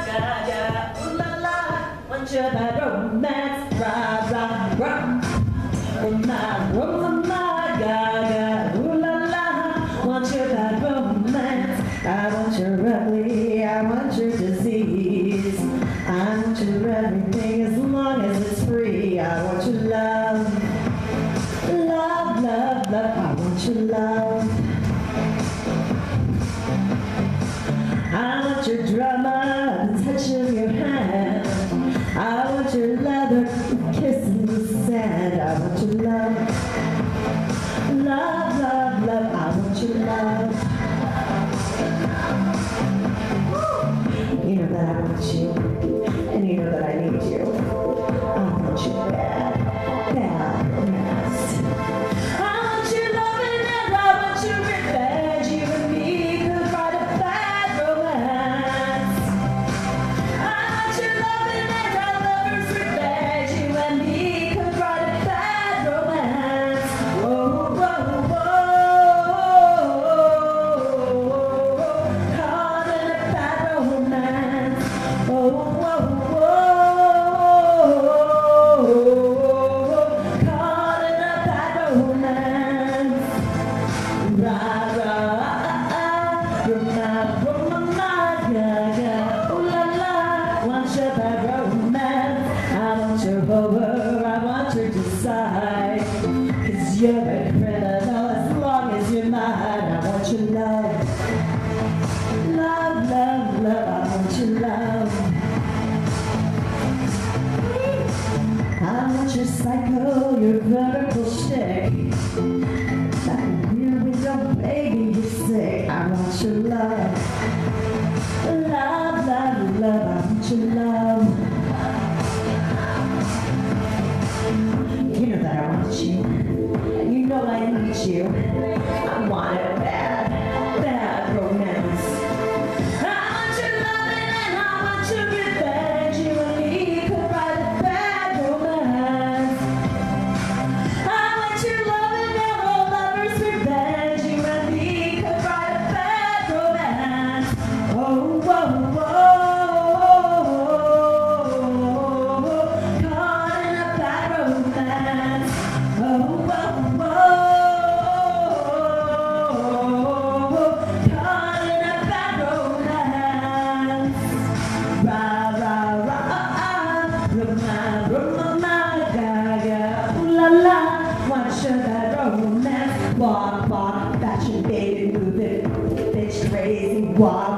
Gaga, ooh la la, want you that romance, rah rah rah. Gaga, ooh la la, want you that romance. I want your ugly, I want your disease. I want your everything as long as it's free. I want your love, love, love, love. I want your love. I want your drama, the touch of your hand. I want your leather kiss in the sand. I want your love, love, love, love. I want your love. You know that I want you, and you know that I need you. I want you bad, bad romance. I want your loving and I want your revenge. You and me could write a bad romance. I want your loving and our lovers' revenge. You and me could write a bad romance. Oh, oh, oh, caught in a bad romance. Oh, oh, oh, caught in a bad romance. Rah, rah, gaga, ooh la la, want your bad romance. I want your over, I want your decide. 'Cause you're a criminal as long as you're mine. I want your love, love, love, love. I want your love. I want your psycho, your vertical shtick. That weird with your baby, you're sick. I want your love, love, love, love. I want your love. You know that I want you, and you know I need you. I want it bad, bad romance. I want your loving and I want your revenge. You and me could write a bad romance. I want your loving and our lovers' revenge. You and me could write a bad romance. Oh, whoa, whoa, caught in a bad romance. Oh, whoa, whoa, caught in a bad romance. Rah, rah, rah, gaga, ooh la la, want your bad romance. Walk, walk, fashion, baby, move it, bitch crazy, walk.